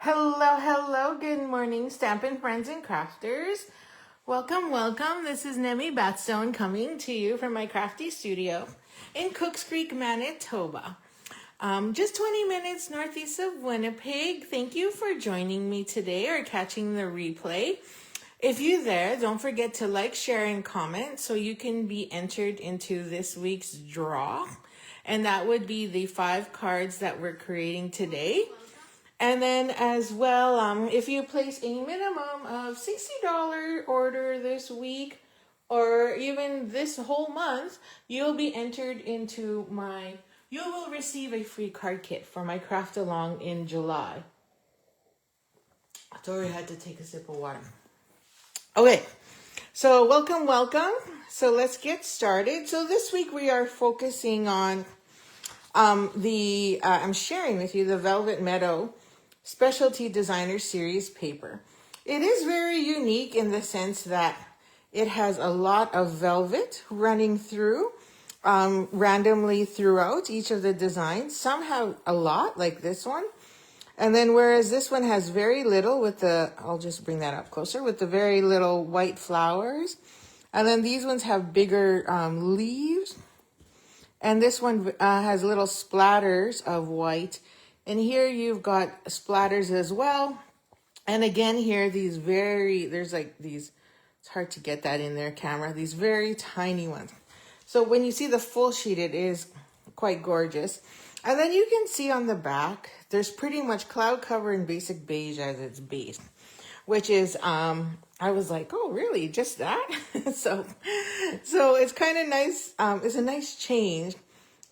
Hello, hello, good morning, Stampin' friends and crafters. Welcome, welcome. This is Nemi Batstone coming to you from my crafty studio in Cooks Creek, Manitoba. Just 20 minutes northeast of Winnipeg. Thank you for joining me today or catching the replay. If you're there, don't forget to like, share, and comment so you can be entered into this week's draw. And that would be the 5 cards that we're creating today. And then as well, if you place a minimum of $60 order this week or even this whole month, you'll be entered into you will receive a free card kit for my craft along in July. Sorry, I had to take a sip of water. Okay, so welcome, welcome. So let's get started. So this week we are focusing on I'm sharing with you the Velvet Meadow Specialty Designer Series paper. It is very unique in the sense that it has a lot of velvet running through randomly throughout each of the designs. Some have a lot, like this one. And then whereas this one has very little I'll just bring that up closer, with the very little white flowers. And then these ones have bigger leaves. And this one has little splatters of white. And here you've got splatters as well. And again, here, there's like these, it's hard to get that in their camera, these very tiny ones. So when you see the full sheet, it is quite gorgeous. And then you can see on the back, there's pretty much cloud cover and basic beige as its base, which is, I was like, oh, really? Just that? So it's kind of nice. It's a nice change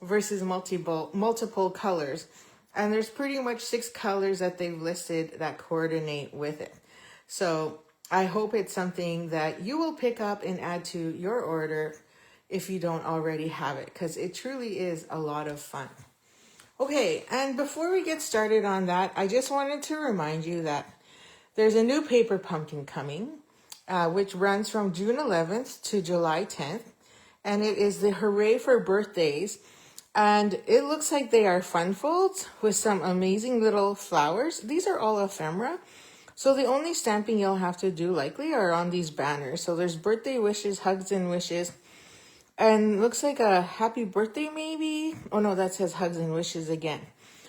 versus multiple colors. And there's pretty much 6 colors that they've listed that coordinate with it. So I hope it's something that you will pick up and add to your order if you don't already have it, because it truly is a lot of fun. Okay, and before we get started on that, I just wanted to remind you that there's a new paper pumpkin coming, which runs from June 11th to July 10th. And it is the Hooray for Birthdays. And it looks like they are fun folds with some amazing little flowers. These are all ephemera. So the only stamping you'll have to do likely are on these banners. So there's birthday wishes, hugs and wishes. And looks like a happy birthday maybe. Oh no, that says hugs and wishes again.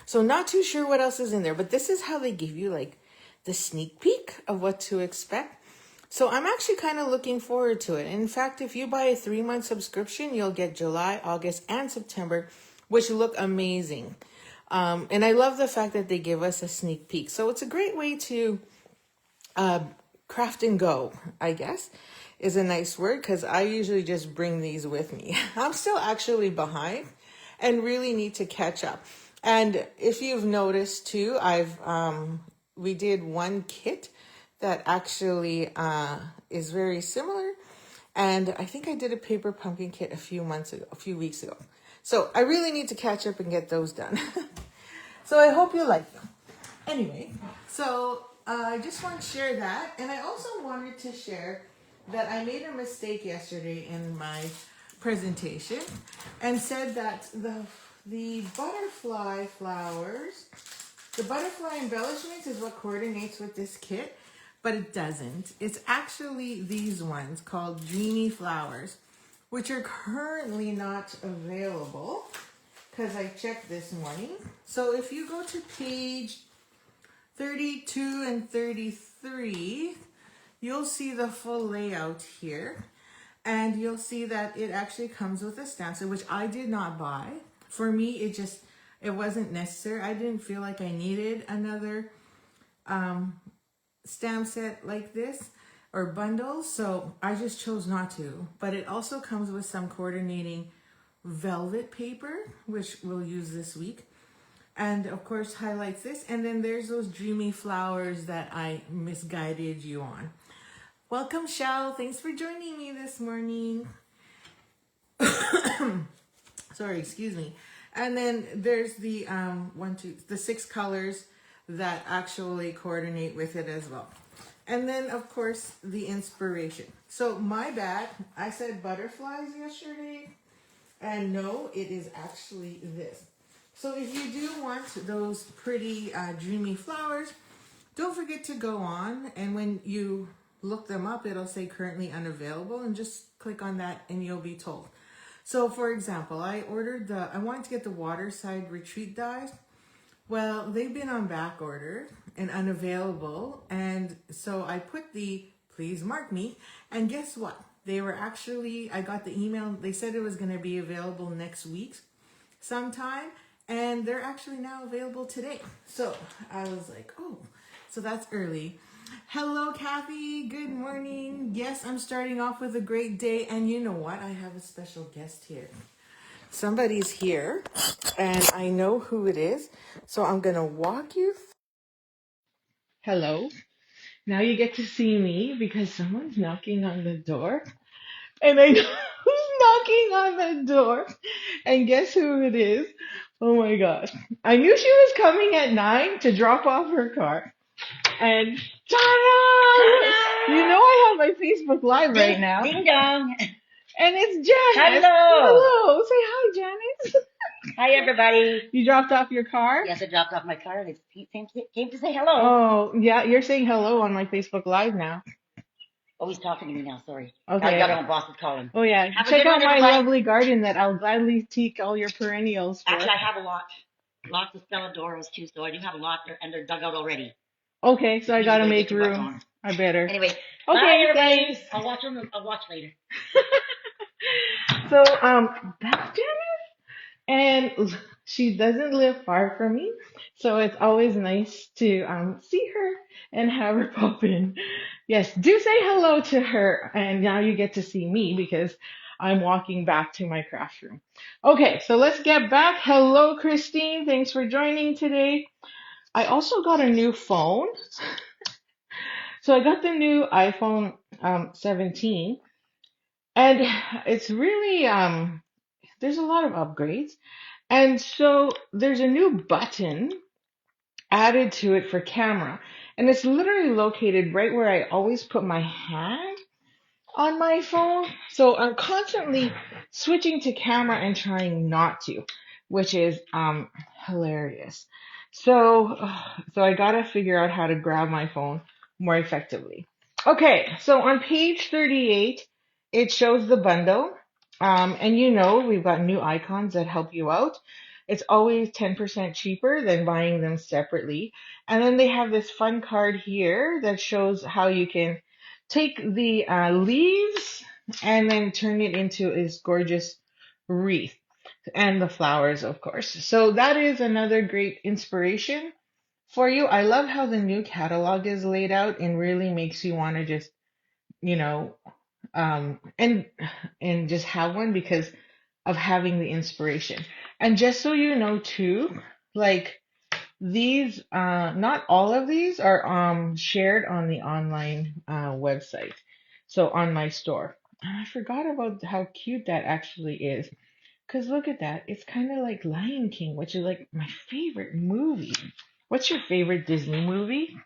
So not too sure what else is in there. But this is how they give you like the sneak peek of what to expect. So I'm actually kind of looking forward to it. In fact, if you buy a 3-month subscription, you'll get July, August, and September, which look amazing. And I love the fact that they give us a sneak peek. So it's a great way to craft and go, I guess, is a nice word, because I usually just bring these with me. I'm still actually behind and really need to catch up. And if you've noticed too, we did one kit that actually is very similar. And I think I did a paper pumpkin kit a few weeks ago. So I really need to catch up and get those done. So I hope you like them. Anyway, so I just want to share that. And I also wanted to share that I made a mistake yesterday in my presentation and said that the butterfly flowers, the butterfly embellishments is what coordinates with this kit. But it doesn't. It's actually these ones called Dreamy Flowers, which are currently not available because I checked this morning. So if you go to page 32 and 33, you'll see the full layout here. And you'll see that it actually comes with a stamp set, which I did not buy. For me, it wasn't necessary. I didn't feel like I needed another stamp set like this or bundles, so I just chose not to. But it also comes with some coordinating velvet paper, which we'll use this week, and of course highlights this. And then there's those dreamy flowers that I misguided you on. Welcome, Shao. Thanks for joining me this morning. Sorry, excuse me. And then there's the the 6 colors that actually coordinate with it as well. And then, of course, the inspiration. So my bad, I said butterflies yesterday, and no, it is actually this. So if you do want those pretty dreamy flowers, Don't forget to go on, and when you look them up, it'll say currently unavailable, and just click on that and you'll be told. So for example, I wanted to get the Waterside Retreat dies. Well, they've been on back order and unavailable, and so I put the please mark me, and guess what? They were actually, I got the email, they said it was going to be available next week sometime, and they're actually now available today. So I was like, oh, so that's early. Hello, Kathy. Good morning. Yes, I'm starting off with a great day, and you know what? I have a special guest here. Somebody's here, and I know who it is, so I'm going to walk you. Hello. Now you get to see me because someone's knocking on the door, and I know who's knocking on the door, and guess who it is? Oh my gosh. I knew she was coming at 9 to drop off her car, and ta-da! You know I have my Facebook Live right now, Ding dong. and it's Janice. Hello. Hello. Say hi, Janice. Hi, everybody. You dropped off your car? Yes, I dropped off my car. They came to say hello. Oh, yeah, you're saying hello on my Facebook Live now. Oh, he's talking to me now. Sorry. Okay. I got on boss is calling. Oh, yeah. Have a Check good out one, my everybody. lovely garden that I'll gladly take all your perennials for. Actually, I have a lot. Lots of Stelladoros, too, so I do have a lot there, and they're dug out already. Okay, so I You gotta better make get your butt room. on. I better. Anyway, Okay, bye, everybody. thanks. I'll watch later. So, that's Janice. And she doesn't live far from me, so it's always nice to see her and have her pop in. Yes, do say hello to her, and now you get to see me because I'm walking back to my craft room. Okay, so let's get back. Hello, Christine. Thanks for joining today. I also got a new phone. So I got the new iPhone 17, and it's really there's a lot of upgrades. And so there's a new button added to it for camera. And it's literally located right where I always put my hand on my phone. So I'm constantly switching to camera and trying not to, which is hilarious. So I gotta figure out how to grab my phone more effectively. Okay, so on page 38, it shows the bundle. And you know, we've got new icons that help you out. It's always 10% cheaper than buying them separately. And then they have this fun card here that shows how you can take the leaves and then turn it into this gorgeous wreath, and the flowers, of course. So that is another great inspiration for you. I love how the new catalog is laid out and really makes you want to just, you know, and just have one because of having the inspiration. And just so you know too, like these, not all of these are shared on the online website. So on my store. And I forgot about how cute that actually is. Because look at that. It's kind of like Lion King, which is like my favorite movie. What's your favorite Disney movie?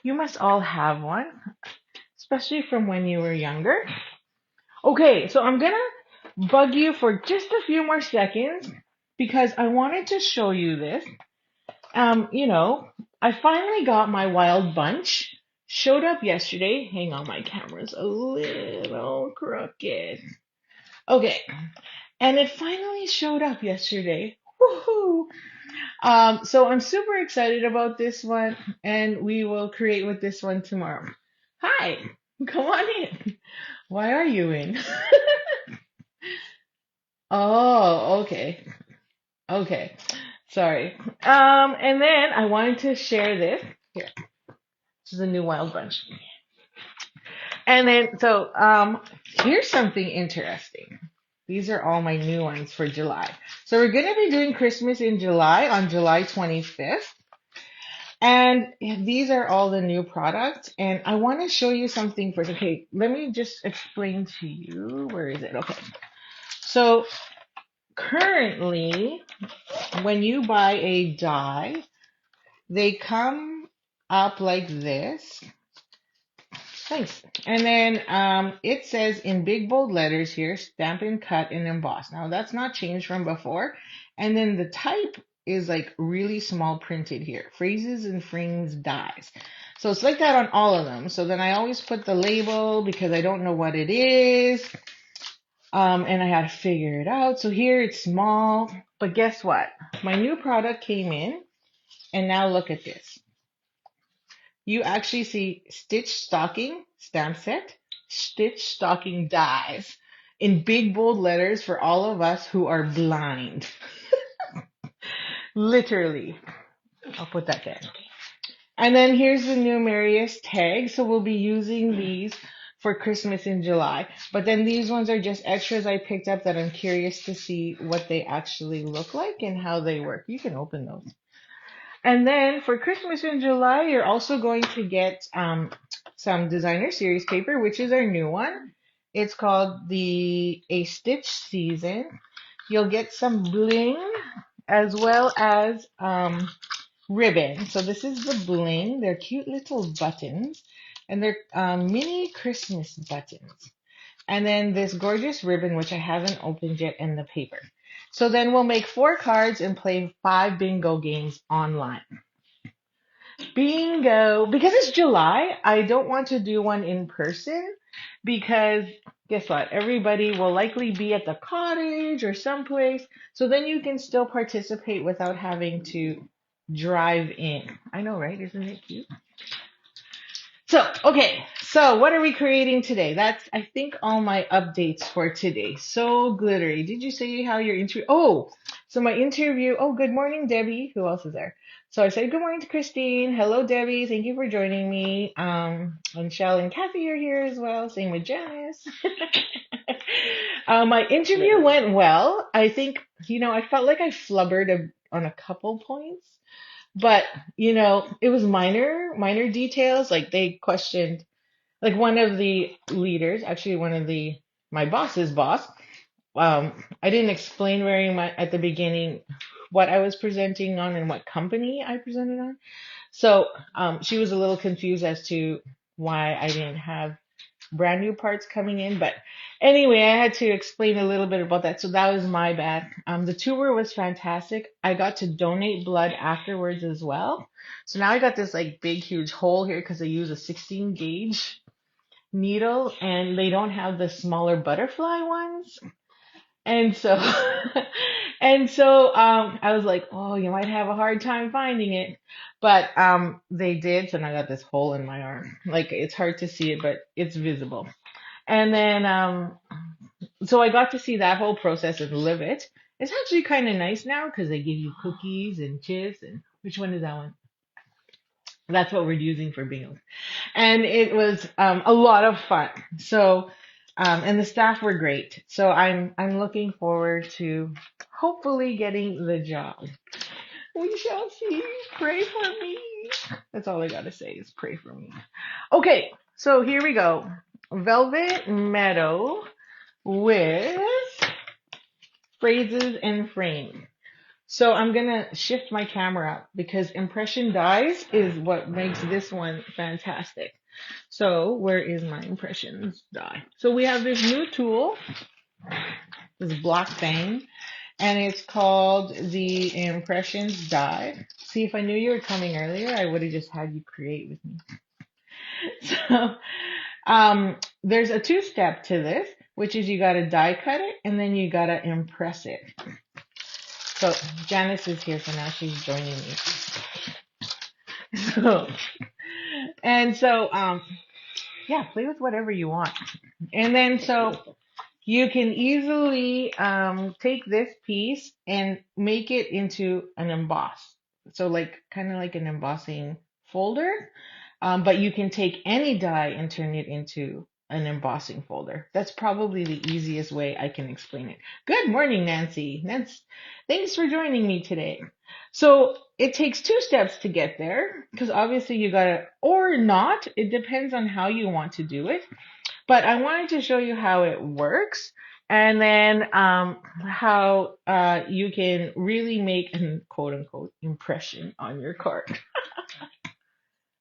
You must all have one, especially from when you were younger. Okay, so I'm gonna bug you for just a few more seconds because I wanted to show you this. You know, I finally got my wild bunch. Showed up yesterday. Hang on, my camera's a little crooked. Okay, and it finally showed up yesterday. Woohoo! So I'm super excited about this one, and we will create with this one tomorrow. Hi, come on in. Why are you in? Oh, okay. Okay. Sorry. And then I wanted to share this. Here. This is a new wild bunch. And then, so, here's something interesting. These are all my new ones for July. So we're going to be doing Christmas in July on July 25th. And these are all the new products. And I want to show you something first. Okay, let me just explain to you. Where is it? Okay. So currently, when you buy a die, they come up like this. Thanks. And then it says in big bold letters here, stampin', cut, and emboss. Now that's not changed from before. And then the type is like really small printed here. Phrases and frames dies. So it's like that on all of them. So then I always put the label because I don't know what it is. And I had to figure it out. So here it's small, but guess what? My new product came in, and now look at this. You actually see Stitch Stocking stamp set, Stitch Stocking dies in big bold letters for all of us who are blind. Literally. I'll put that there. And then here's the numerous tag. So we'll be using these for Christmas in July. But then these ones are just extras I picked up that I'm curious to see what they actually look like and how they work. You can open those. And then for Christmas in July, you're also going to get some designer series paper, which is our new one. It's called the A Stitch Season. You'll get some bling as well as ribbon. So this is the bling. They're cute little buttons, and they're mini Christmas buttons. And then this gorgeous ribbon, which I haven't opened yet, and the paper. So then we'll make 4 cards and play 5 bingo games online. Bingo! Because it's July, I don't want to do one in person because guess what? Everybody will likely be at the cottage or someplace. So then you can still participate without having to drive in. I know, right? Isn't it cute? So, okay. So what are we creating today? That's, I think, all my updates for today. So glittery. Did you say how your interview? Oh, so my interview. Oh, good morning, Debbie. Who else is there? So I said good morning to Christine. Hello, Debbie. Thank you for joining me. And Shell and Kathy are here as well. Same with Janice. My interview went well. I think, I felt like I flubbered on a couple points. But, it was minor details. Like they questioned, like one of the leaders, actually my boss's boss, I didn't explain very much at the beginning what I was presenting on and what company I presented on. So, she was a little confused as to why I didn't have brand new parts coming in. But anyway, I had to explain a little bit about that. So that was my bad. The tour was fantastic. I got to donate blood afterwards as well. So now I got this like big, huge hole here because I use a 16 gauge needle and they don't have the smaller butterfly ones. And so, I was like, oh, you might have a hard time finding it, but they did. So now I got this hole in my arm. Like it's hard to see it, but it's visible. And then, so I got to see that whole process and live it. It's actually kind of nice now because they give you cookies and chips. And which one is that one? That's what we're using for bingo. And it was a lot of fun. So, and the staff were great. So I'm looking forward to hopefully getting the job. We shall see. Pray for me. That's all I gotta say is pray for me. Okay, so here we go. Velvet Meadow with phrases and frame. So I'm gonna shift my camera up because impression dies is what makes this one fantastic. So where is my impressions die? So we have this new tool, this block thing, and it's called the impressions die. See, if I knew you were coming earlier, I would have just had you create with me. So there's a 2-step to this, which is you gotta die cut it and then you gotta impress it. So Janice is here, so now she's joining me. Yeah, play with whatever you want. And then so you can easily take this piece and make it into an emboss. So like kind of like an embossing folder, but you can take any die and turn it into an embossing folder. That's probably the easiest way I can explain it. Good morning, Nancy. Thanks for joining me today. So it takes 2 steps to get there because obviously you gotta, or not, it depends on how you want to do it. But I wanted to show you how it works and then how you can really make an quote unquote impression on your card.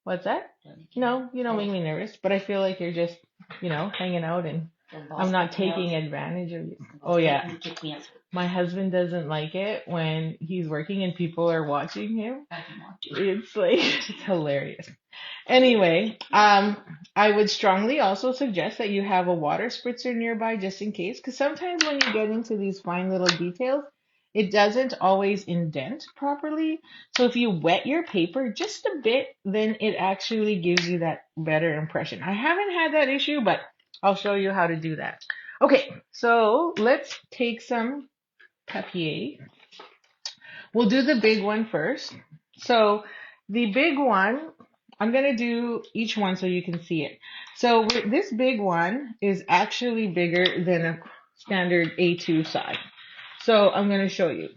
What's that? No, you don't make me nervous, but I feel like you're just, hanging out and Emboss I'm not kicked me out. taking advantage of you. Emboss Oh yeah. kicked me out. My husband doesn't like it when he's working and people are watching him. I didn't want to. It's like it's hilarious. Anyway, I would strongly also suggest that you have a water spritzer nearby just in case, because sometimes when you get into these fine little details, it doesn't always indent properly. So if you wet your paper just a bit, then it actually gives you that better impression. I haven't had that issue, but I'll show you how to do that. Okay, so let's take some papier. We'll do the big one first. So the big one, I'm going to do each one so you can see it. So this big one is actually bigger than a standard A2 size. So I'm going to show you.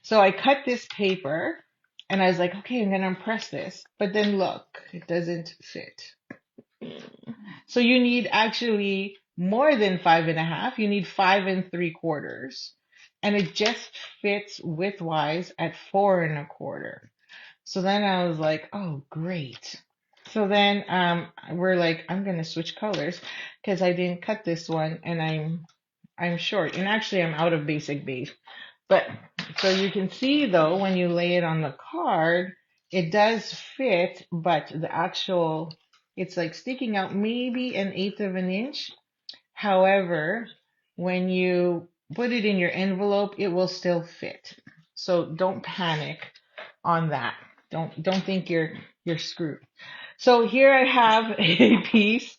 So I cut this paper and I was like, okay, I'm going to impress this. But then look, it doesn't fit. So you need actually more than 5.5. You need 5 3/4. And it just fits widthwise at 4 1/4. So then I was like, oh, great. So then we're like, I'm gonna switch colors because I didn't cut this one and I'm short. And actually I'm out of basic beige. But so you can see though, when you lay it on the card, it does fit, but the actual, it's like sticking out maybe 1/8 of an inch. However, when you put it in your envelope, it will still fit. So don't panic on that. Don't think you're screwed. So here I have a piece.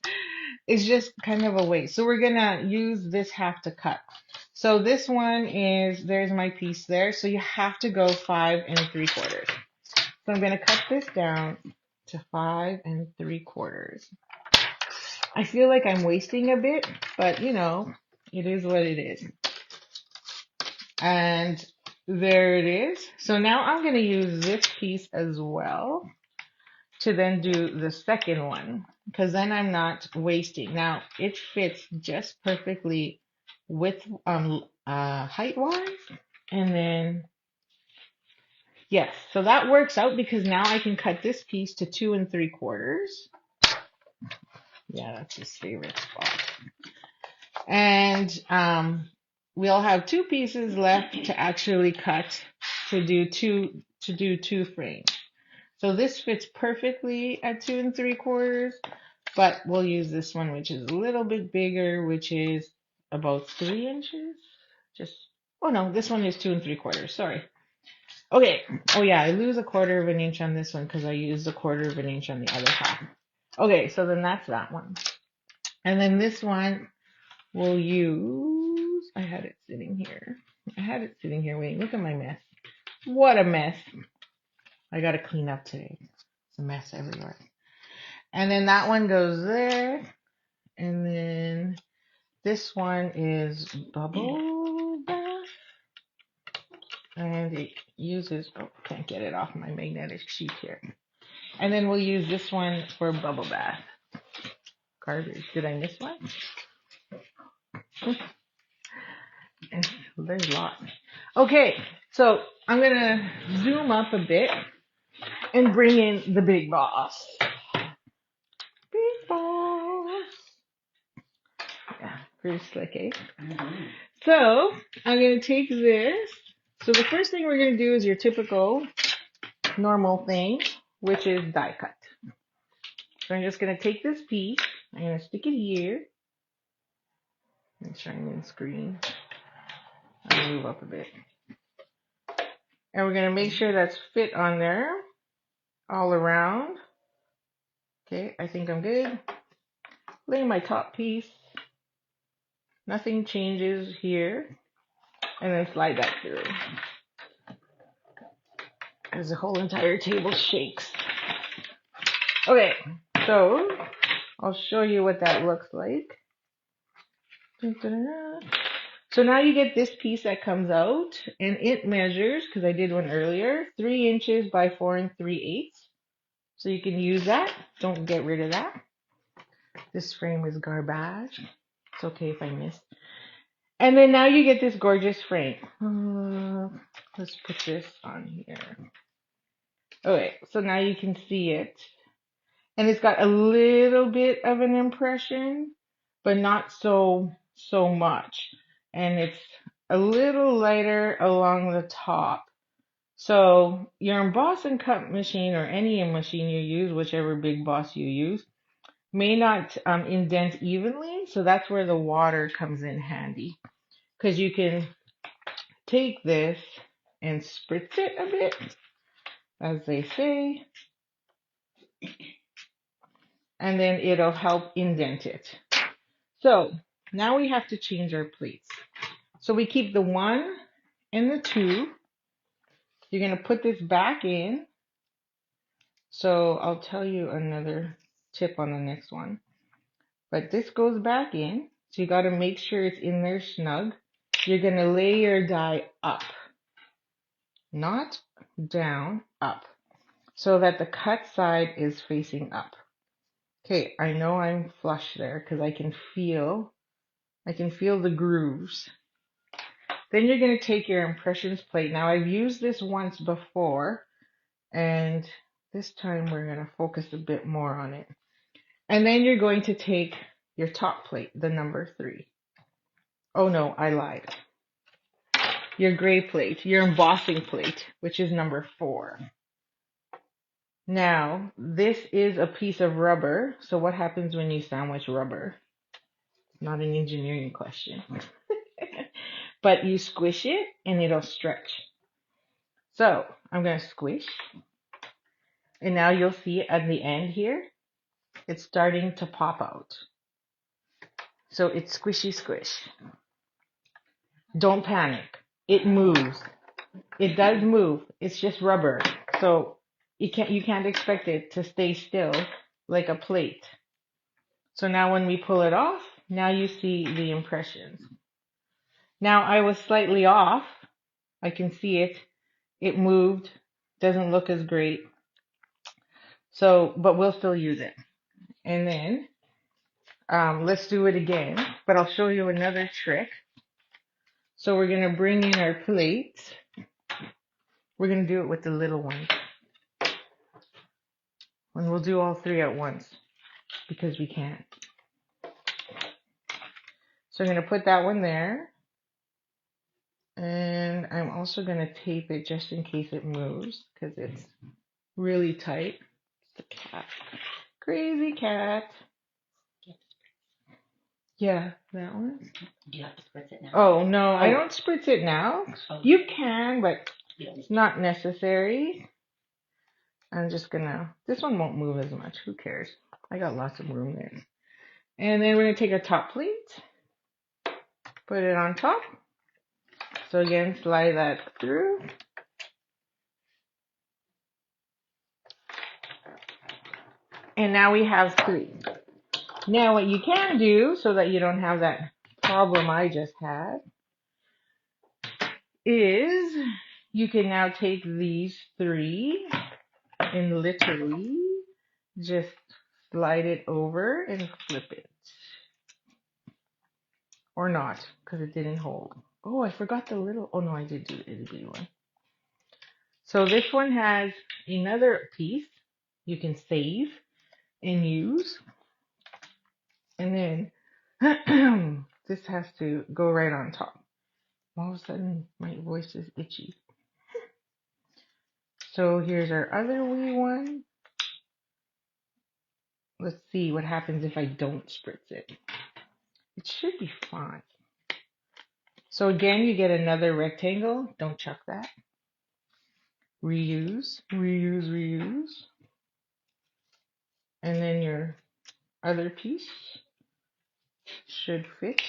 It's just kind of a waste. So we're gonna use this half to cut. So this one is, there's my piece there. So you have to go 5 3/4. So I'm gonna cut this down to 5 3/4. I feel like I'm wasting a bit, but you know, it is what it is. And there it is. So now I'm going to use this piece as well to then do the second one, because then I'm not wasting. Now it fits just perfectly with height wise. And then yes, so that works out because now I can cut this piece to 2 3/4. Yeah, that's his favorite spot. And we'll have 2 pieces left to actually cut to do two frames. So this fits perfectly at 2 3/4, but we'll use this one, which is a little bit bigger, which is about 3 inches. Oh no, this one is 2 3/4. Sorry. Okay. Oh yeah, I lose 1/4 of an inch on this one because I used 1/4 of an inch on the other half. Okay, so then that's that one. And then this one we'll use, I had it sitting here. Wait, look at my mess. What a mess. I got to clean up today. It's a mess everywhere. And then that one goes there. And then this one is bubble bath. And it uses, oh, can't get it off my magnetic sheet here. And then we'll use this one for bubble bath. Garbage. Did I miss one? There's lots. Okay, so I'm going to zoom up a bit and bring in the big boss. Big boss. Yeah, pretty slick, eh? Mm-hmm. So I'm going to take this. So the first thing we're going to do is your typical normal thing, which is die cut. So I'm just going to take this piece. I'm going to stick it here. Make sure I'm in screen. I'll move up a bit. And we're going to make sure that's fit on there all around. Okay, I think I'm good. Lay my top piece. Nothing changes here. And then slide that through. As the whole entire table shakes. Okay, so I'll show you what that looks like. So now you get this piece that comes out, and it measures, because I did one earlier, 3 inches by 4 3/8. So you can use that. Don't get rid of that. This frame is garbage. It's okay if I miss. And then now you get this gorgeous frame. Let's put this on here. Okay, so now you can see it. And it's got a little bit of an impression, but not so much. And it's a little lighter along the top. So your emboss and cut machine, or any machine you use, whichever big boss you use, may not indent evenly. So that's where the water comes in handy, because you can take this and spritz it a bit, as they say, and then it'll help indent it. So now we have to change our plates. So we keep the 1 and the 2. You're going to put this back in. So I'll tell you another tip on the next one. But this goes back in. So you got to make sure it's in there snug. You're going to lay your die up, not down, up, so that the cut side is facing up. Okay, I know I'm flush there because I can feel the grooves. Then you're going to take your impressions plate. Now I've used this once before, and this time we're going to focus a bit more on it. And then you're going to take your top plate, the number 3. Oh no, I lied. Your gray plate, your embossing plate, which is number 4. Now, this is a piece of rubber. So what happens when you sandwich rubber? Not an engineering question. But you squish it and it'll stretch. So I'm going to squish. And now you'll see at the end here, it's starting to pop out. So it's squishy squish. Don't panic. It moves. It does move. It's just rubber. So you can't expect it to stay still like a plate. So now when we pull it off, now you see the impressions. Now I was slightly off. I can see it. It moved. Doesn't look as great. So, but we'll still use it. And then let's do it again. But I'll show you another trick. So we're going to bring in our plates. We're going to do it with the little one. And we'll do all 3 at once because we can. So I'm going to put that one there. And I'm also going to tape it just in case it moves because it's really tight. It's the cat. Crazy cat. Yeah, that one. Do you have to spritz it now? Oh, no, I don't spritz it now. Oh. You can, but it's not necessary. I'm just gonna, this one won't move as much. Who cares? I got lots of room there. And then we're gonna take our top plate, put it on top. So again, slide that through. And now we have 3. Now what you can do, so that you don't have that problem I just had, is you can now take these 3 and literally just slide it over and flip it. Or not, because it didn't hold. Oh, I forgot the little, oh no, I did do the itty bitty one. So this one has another piece you can save and use. And then this has to go right on top. All of a sudden, my voice is itchy. So here's our other wee one. Let's see what happens if I don't spritz it. It should be fine. So again, you get another rectangle. Don't chuck that. Reuse, reuse, reuse. And then your other piece should fit.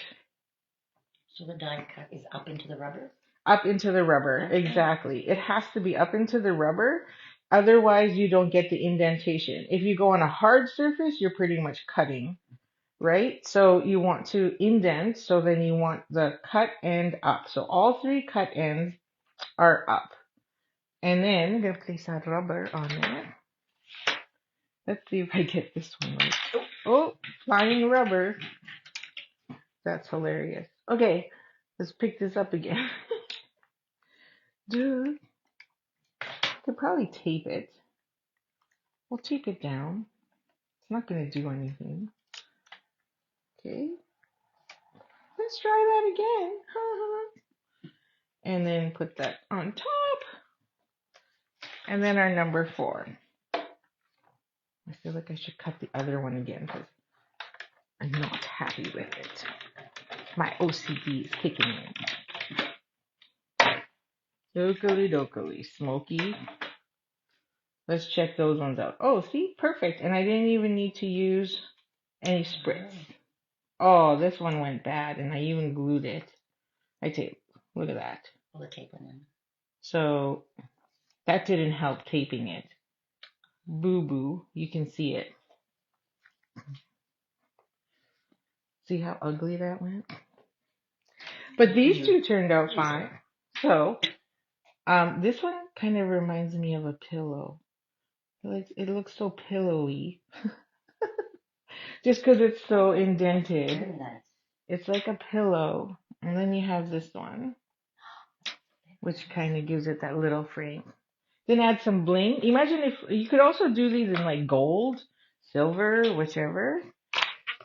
So the die cut is up into the rubber? Up into the rubber, okay. Exactly. It has to be up into the rubber. Otherwise, you don't get the indentation. If you go on a hard surface, you're pretty much cutting, right? So you want to indent, so then you want the cut end up. So all 3 cut ends are up. And then I'm going to place that rubber on there. Let's see if I get this one right. Oh, flying rubber. That's hilarious. Okay, let's pick this up again. Dude. Could probably tape it. We'll tape it down. It's not going to do anything. Okay. Let's try that again. And then put that on top. And then our number 4. I feel like I should cut the other one again because I'm not happy with it. My OCD is kicking in. Dokily dokily. Smoky. Let's check those ones out. Oh, see? Perfect. And I didn't even need to use any spritz. Oh, this one went bad, and I even glued it. I tape. Look at that. Pull the tape in. So that didn't help taping it. Boo boo. You can see it. See how ugly that went? But these two turned out fine. So this one kind of reminds me of a pillow. It looks so pillowy. Just because it's so indented. Very nice. It's like a pillow. And then you have this one, which kind of gives it that little frame. Then add some bling. Imagine if you could also do these in like gold, silver, whichever.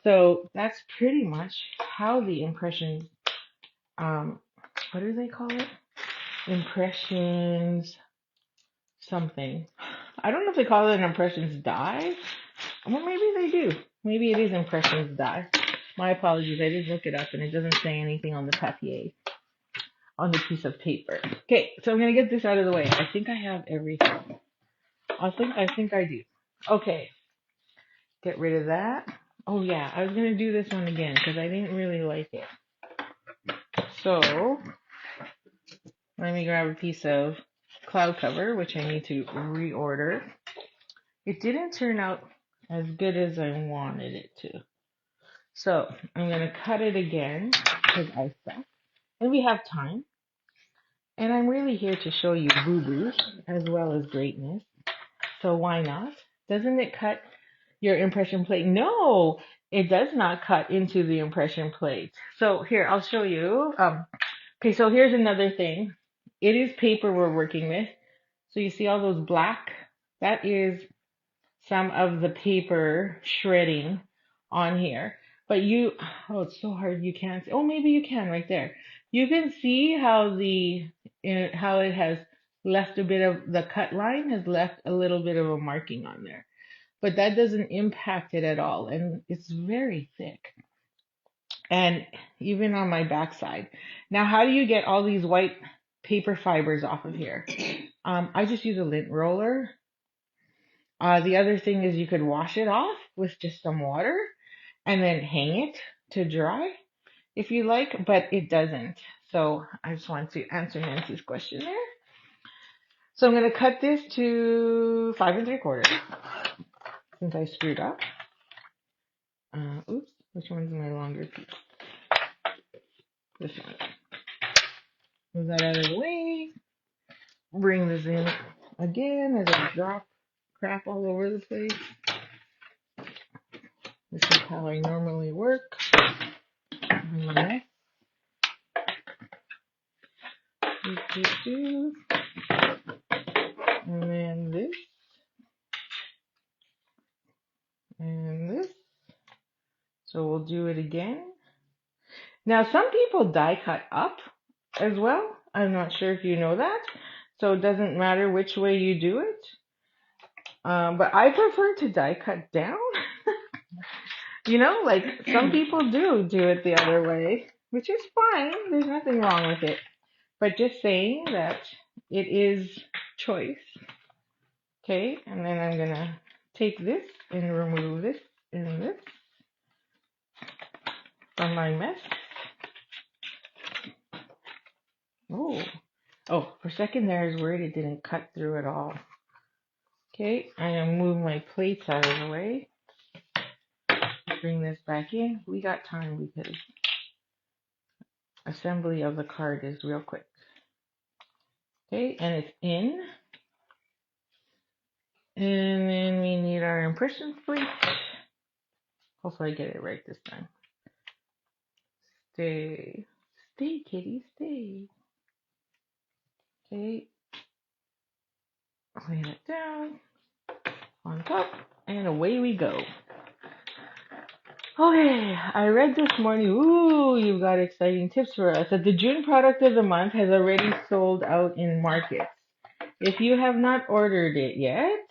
So that's pretty much how the impressions, what do they call it? Impressions something. I don't know if they call it an impressions die. Well, maybe they do. Maybe it is impressions die. My apologies. I did look it up and it doesn't say anything on the papier, on the piece of paper. Okay, so I'm going to get this out of the way. I think I have everything. I think I do. Okay. Get rid of that. Oh yeah, I was going to do this one again because I didn't really like it. So, let me grab a piece of cloud cover, which I need to reorder. It didn't turn out as good as I wanted it to. So, I'm going to cut it again because I suck. And we have time. And I'm really here to show you boo-boos as well as greatness. So why not? Doesn't it cut your impression plate? No, it does not cut into the impression plate. So here, I'll show you. Okay, so here's another thing. It is paper we're working with. So you see all those black? That is some of the paper shredding on here. But oh, it's so hard you can't see. Oh, maybe you can right there. You can see how it has left a bit of, the cut line has left a little bit of a marking on there. But that doesn't impact it at all. And it's very thick. And even on my backside. Now, how do you get all these white paper fibers off of here? I just use a lint roller. The other thing is you could wash it off with just some water and then hang it to dry if you like, but it doesn't. So I just want to answer Nancy's question there. So I'm going to cut this to 5 3/4 since I screwed up. Oops, which one's my longer piece? This one. Move that out of the way. Bring this in again as I drop crap all over the place. This is how I normally work. And then this. And this. So we'll do it again. Now, some people die cut up as well. I'm not sure if you know that. So it doesn't matter which way you do it. But I prefer to die cut down. You know, like some people do it the other way, which is fine. There's nothing wrong with it. But just saying that it is choice. Okay, and then I'm going to take this and remove this and this from my mess. Oh, for a second there I was worried it didn't cut through at all. Okay, I'm going to move my plates out of the way. Bring this back in. We got time because assembly of the card is real quick. Okay, and it's in. And then we need our impression plate. Hopefully I get it right this time. Stay, kitty, stay. Okay, lay it down on top, and away we go. Okay, I read this morning. Ooh, you've got exciting tips for us. That the June product of the month has already sold out in markets. If you have not ordered it yet,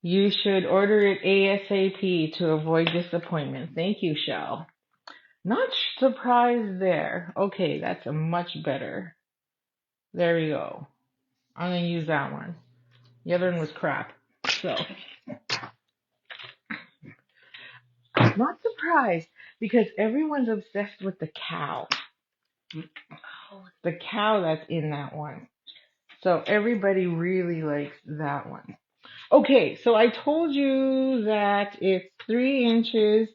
you should order it ASAP to avoid disappointment. Thank you, Shell. Not surprised there. Okay, that's a much better. There we go. I'm gonna use that one. The other one was crap. So, not surprised because everyone's obsessed with the cow. The cow that's in that one. So everybody really likes that one. Okay, so I told you that it's 3 inches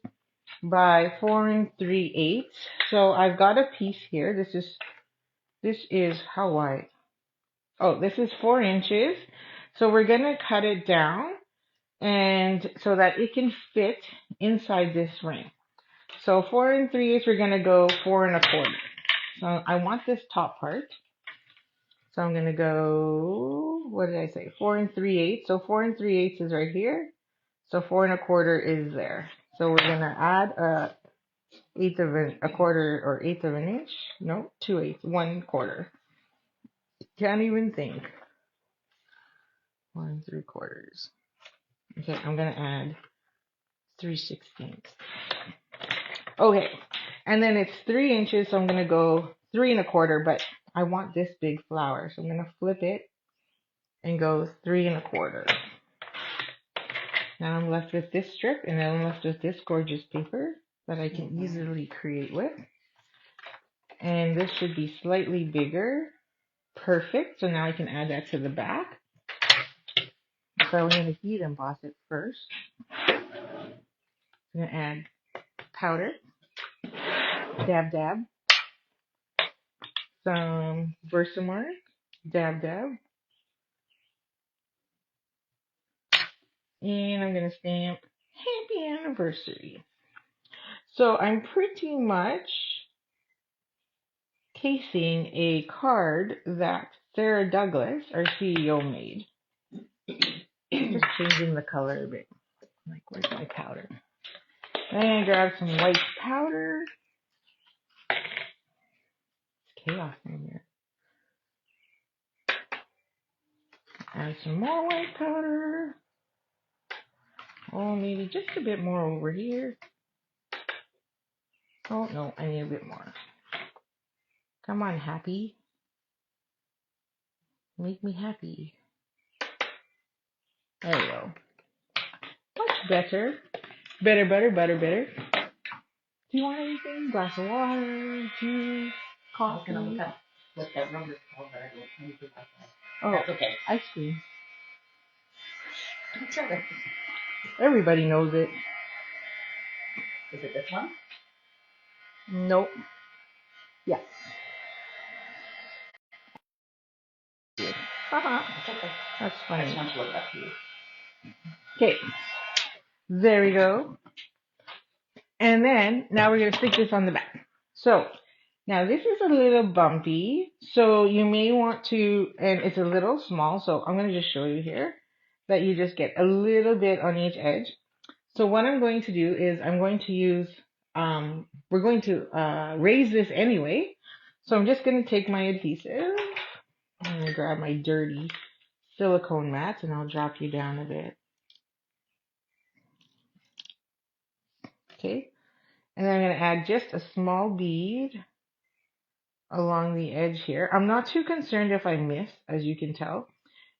by 4 3/8. So I've got a piece here. This is how wide? Oh, this is 4 inches. So we're gonna cut it down and so that it can fit inside this ring. So 4 3/8, we're gonna go 4 1/4. So I want this top part. So I'm gonna go, what did I say? 4 3/8. So 4 3/8 is right here. So 4 1/4 is there. So we're gonna add a quarter or eighth of an inch. No, 2/8, 1/4. Can't even think. 1 3/4. Okay, I'm gonna add 3/16. Okay, and then it's 3 inches, so I'm gonna go 3 1/4. But I want this big flower, so I'm gonna flip it and go 3 1/4. Now I'm left with this strip, and then I'm left with this gorgeous paper that I can easily create with. And this should be slightly bigger. Perfect. So now I can add that to the back. So I'm going to heat emboss it first. I'm going to add powder. Dab, dab. Some Versamark. Dab, dab. And I'm going to stamp Happy Anniversary. So I'm pretty much casing a card that Sarah Douglas, our CEO, made. Just changing the color a bit. Like, where's my powder? I'm gonna grab some white powder. It's chaos in here. Add some more white powder. Oh, maybe just a bit more over here. Oh, no, I need a bit more. Come on, happy. Make me happy. There we go. Much better. Better, better, better, better. Do you want anything? Glass of water, juice, coffee? I was gonna look up what that number's called, but I don't know anything like that. Oh, That's okay. ice cream. Sure. Everybody knows it. Is it this one? Nope. Yes. Haha. It's okay. That's I funny. just want to look it up to you. Okay. There we go. And then now we're going to stick this on the back. So now this is a little bumpy. So you may want to, and it's a little small. So I'm going to just show you here that you just get a little bit on each edge. So what I'm going to do is I'm going to use, we're going to raise this anyway. So I'm just going to take my adhesive. I'm going to grab my dirty silicone mats and I'll drop you down a bit. Okay. And then I'm going to add just a small bead along the edge here. I'm not too concerned if I miss, as you can tell,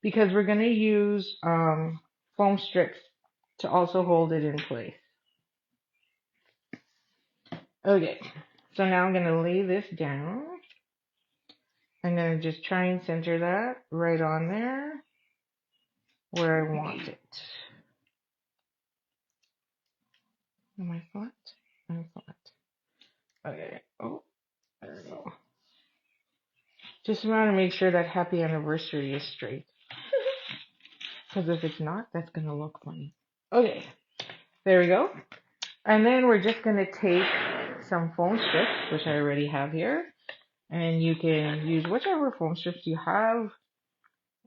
because we're going to use foam strips to also hold it in place. Okay, so now I'm going to lay this down. I'm going to just try and center that right on there where I want it. Am I flat? I'm flat. Okay, oh, there we go. Just want to make sure that happy anniversary is straight. Because if it's not, that's going to look funny. Okay, there we go. And then we're just going to take some foam strips, which I already have here. And you can use whichever foam strips you have.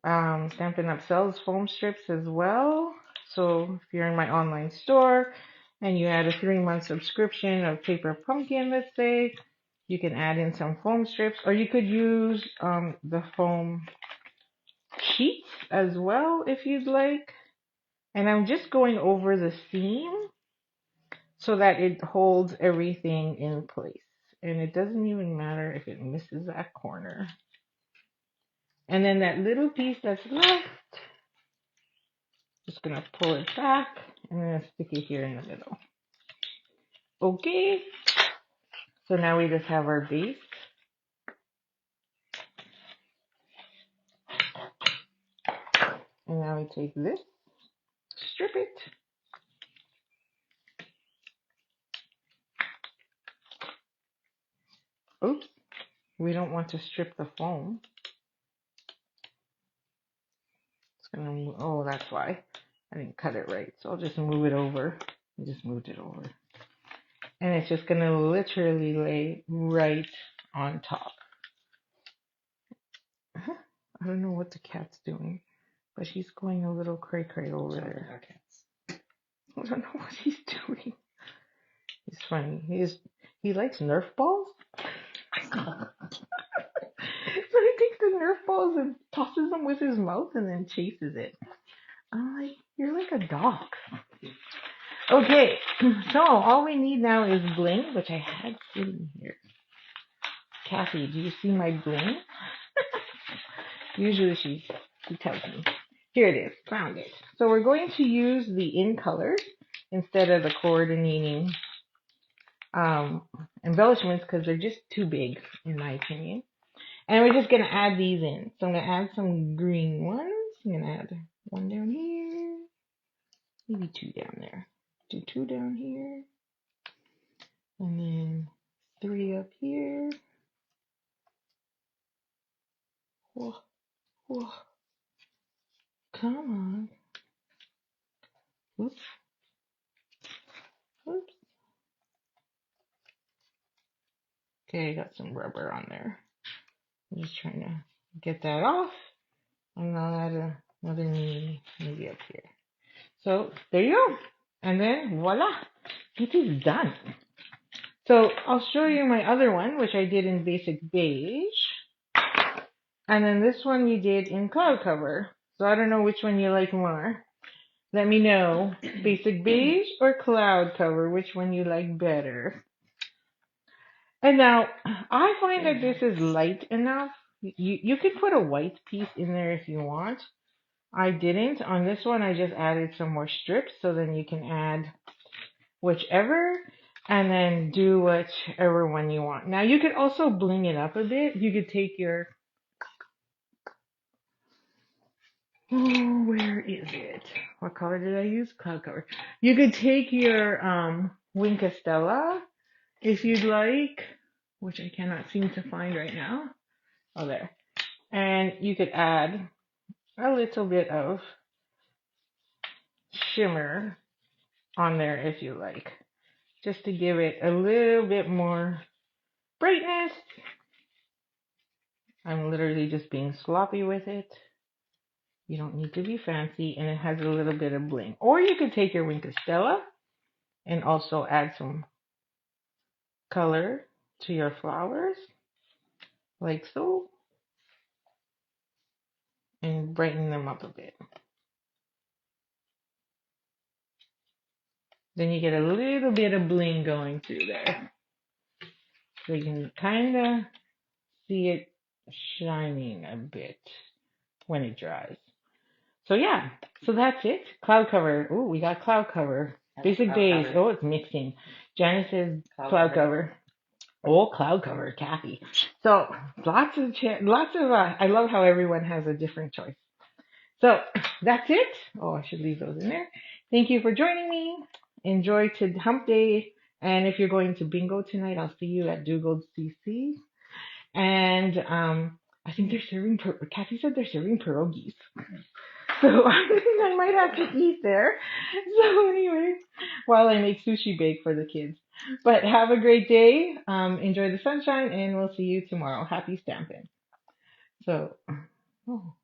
Stampin' Up sells foam strips as well. So if you're in my online store, and you add a 3-month subscription of paper pumpkin, let's say, you can add in some foam strips, or you could use the foam sheets as well if you'd like. And I'm just going over the seam so that it holds everything in place. And it doesn't even matter if it misses that corner. And then that little piece that's left, just gonna pull it back and then stick it here in the middle. Okay, so now we just have our base. And now we take this, strip it. Oops, we don't want to strip the foam. It's gonna move, oh, that's why. I didn't cut it right, so I'll just move it over. I just moved it over. And it's just gonna literally lay right on top. I don't know what the cat's doing, but he's going a little cray-cray over there. I don't know what he's doing. He's funny. He likes Nerf balls. So he takes the Nerf balls and tosses them with his mouth and then chases it. I'm like, you're like a dog. Okay, so all we need now is bling, which I had sitting here. Kathy, do you see my bling? Usually she tells me. Here it is, found it. So we're going to use the in colors instead of the coordinating embellishments because they're just too big in my opinion. And we're just going to add these in. So I'm going to add some green ones. I'm going to add one down here, maybe two down there. Do two down here, and then 3 up here. Whoa, whoa. Come on. Oops. Oops. Okay, I got some rubber on there. I'm just trying to get that off. And I'll add another knee maybe up here. So there you go. And then voila, it is done. So I'll show you my other one, which I did in basic beige. And then this one we did in cloud cover. So I don't know which one you like more. Let me know. Basic beige or cloud cover, which one you like better. And now, I find that this is light enough. You could put a white piece in there if you want. I didn't. On this one, I just added some more strips, so then you can add whichever, and then do whichever one you want. Now, you could also bling it up a bit. You could take your... Oh, where is it? What color did I use? Cloud cover. You could take your Wink Estella, if you'd like, which I cannot seem to find right now. Oh, there. And you could add a little bit of shimmer on there if you like, just to give it a little bit more brightness. I'm literally just being sloppy with it. You don't need to be fancy, and it has a little bit of bling. Or you could take your Wink Estella and also add some color to your flowers, like so, and brighten them up a bit. Then you get a little bit of bling going through there. So you can kind of see it shining a bit when it dries. So yeah, so that's it. Cloud cover. Oh, we got cloud cover. Basic beige. Oh, it's mixing. Janice says cloud cover. Oh, cloud cover, Kathy. So lots of, I love how everyone has a different choice. So that's it. Oh, I should leave those in there. Thank you for joining me. Enjoy to hump day. And if you're going to bingo tonight, I'll see you at Dugald CC. And I think they're serving, Kathy said they're serving pierogies. So I might have to eat there. So anyway, while I make sushi bake for the kids. But have a great day. Enjoy the sunshine, and we'll see you tomorrow. Happy stampin'. So, oh.